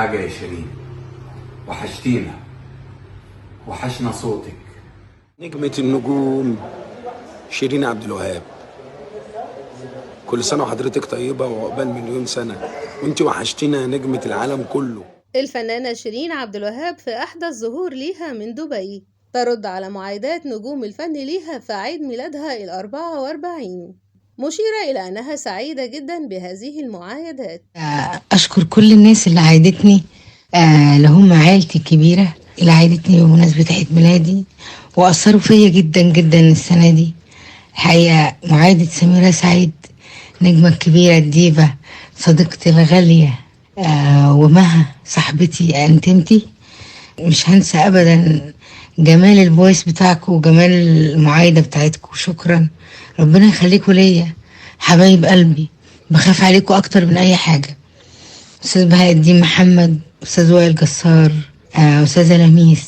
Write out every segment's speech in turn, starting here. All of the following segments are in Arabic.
حاجة يا شيرين، وحشتينا، وحشنا صوتك. نجمة النجوم شيرين عبد الوهاب، كل سنة وحضرتك طيبة وعقبال مليون سنة، وانت وحشتينا نجمة العالم كله. الفنانة شيرين عبد الوهاب في أحدث ظهور ليها من دبي ترد على معايدات نجوم الفن ليها في عيد ميلادها ال44، مشيرة إلى أنها سعيدة جدا بهذه المعايدات. أشكر كل الناس اللي عايدتني، اللي هم عيلتي الكبيرة اللي عايدتني بمناسبة عيد ميلادي وأثروا فيا جدا جدا السنة دي. الحقيقة معايدة سميرة سعيد، نجمة كبيرة، الديفا، صديقتي الغالية، ومها صاحبتي انتمتي، مش هنسى أبدا جمال الفويس بتاعكم وجمال المعايدة بتاعتكم. شكرا، ربنا يخليكم ليا حبايب قلبي، بخاف عليكم أكتر من أي حاجة. أستاذ بهاء الدين محمد، أستاذ وائل جسار، أستاذة لميس،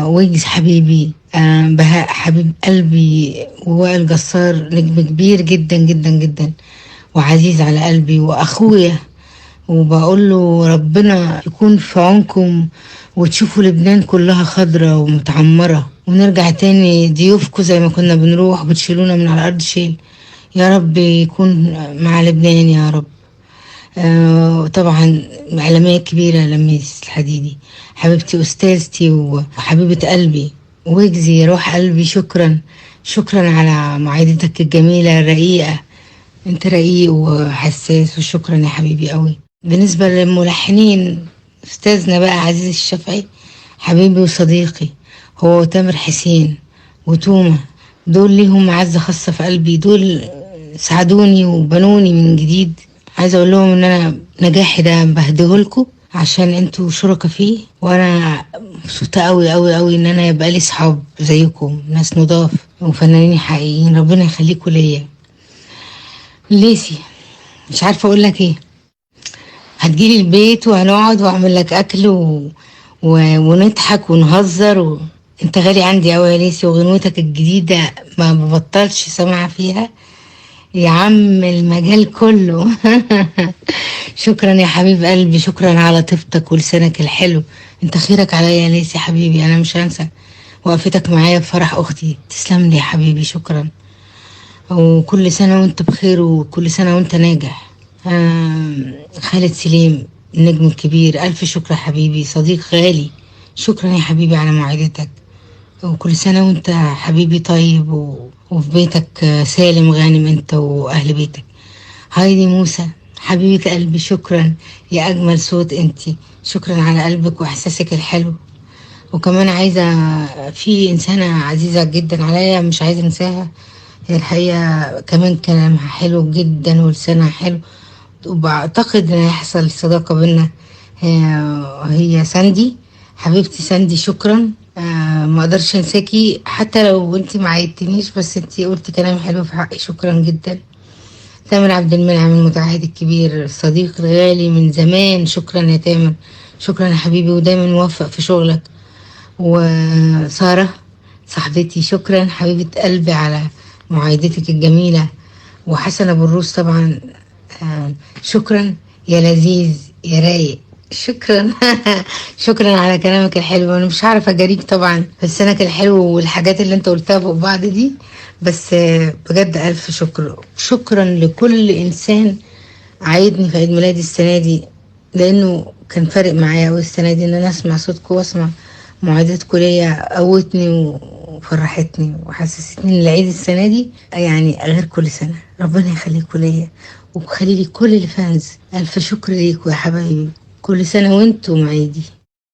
ويجز حبيبي، بهاء حبيب قلبي، ووائل جسار نجم كبير جدا جدا جدا وعزيز على قلبي وأخويا، وبقول له ربنا يكون في عونكم وتشوفوا لبنان كلها خضرة ومتعمرة، ونرجع تاني ضيوفكم زي ما كنا بنروح بتشيلونا من على الأرض شيل. يا رب يكون مع لبنان يا رب. طبعا إعلامية كبيرة لميس الحديدي، حبيبتي أستاذتي وحبيبة قلبي، ويجزي روح قلبي، شكرا شكرا على معايدتك الجميلة الرقيقة، انت رقيق وحساس، وشكرا يا حبيبي قوي. بالنسبة للملحنين، أستاذنا بقى عزيز الشافعي حبيبي وصديقي، هو تامر حسين وتومة، دول ليهم معزة خاصة في قلبي، دول ساعدوني وبنوني من جديد. عايزة اقول لهم ان انا نجاحي ده بهديهولكوا عشان انتوا شركة فيه، وانا مبسوطة قوي قوي قوي ان انا يبقى لي صحاب زيكم، ناس نضاف وفنانين حقيقيين، ربنا يخليكوا ليا. ليسي مش عارفة اقول لك ايه، هتجيلي البيت وهنقعد واعمل لك اكل ونضحك ونهزر انت غالي عندي قوي يا ليسي، وغنوتك الجديدة ما ببطلش سامعة فيها يا عم المجال كله. شكرا يا حبيب قلبي، شكرا على طيبتك ولسانك الحلو، انت خيرك عليا يا ليسي حبيبي، انا مش هنسى وقفتك معايا في فرح اختي، تسلم لي يا حبيبي، شكرا، وكل سنة وانت بخير وكل سنة وانت ناجح. خالد سليم النجم الكبير، الف شكر يا حبيبي، صديق غالي، شكرا يا حبيبي على معايدتك، وكل سنة وانت حبيبي طيب وفي بيتك سالم غانم انت واهل بيتك. هايدي موسى حبيبة قلبي، شكرا يا اجمل صوت انتي، شكرا على قلبك واحساسك الحلو. وكمان عايزة، في انسانة عزيزة جدا عليا مش عايزة انساها، هي الحقيقة كمان كلامها حلو جدا ولسانها حلو، وبعتقد ان هيحصل صداقة بينا، هي ساندي حبيبتي، ساندي شكرا. ما اقدرش انساكي حتى لو انتي ما عيدتنيش، بس انتي قلتي كلام حلو في حقي، شكرا جدا. تامر عبد المنعم المتعهد الكبير، الصديق الغالي من زمان، شكرا يا تامر، شكرا يا حبيبي ودايما موفق في شغلك. وسارة صاحبتي، شكرا حبيبة قلبي على معايدتك الجميلة. وحسن ابو الروس طبعا، شكرا يا لذيذ يا رايق، شكرا. شكرا على كلامك الحلو، انا مش عارفه اجاريك طبعا في لسانك الحلو والحاجات اللي انت قلتها فوق بعض دي، بس بجد الف شكر، شكرا لكل انسان عايدني في عيد ميلادي السنه دي، لانه كان فارق معايا قوي السنه دي ان انا اسمع صوتكم واسمع معايداتكم ليا، قوتني وفرحتني وحسستني ان العيد السنه دي يعني غير كل سنه. ربنا يخليكم ليا وخلي لي كل الفانز، الف شكر ليكم يا حبايبي، كل سنه وانتم عيدي.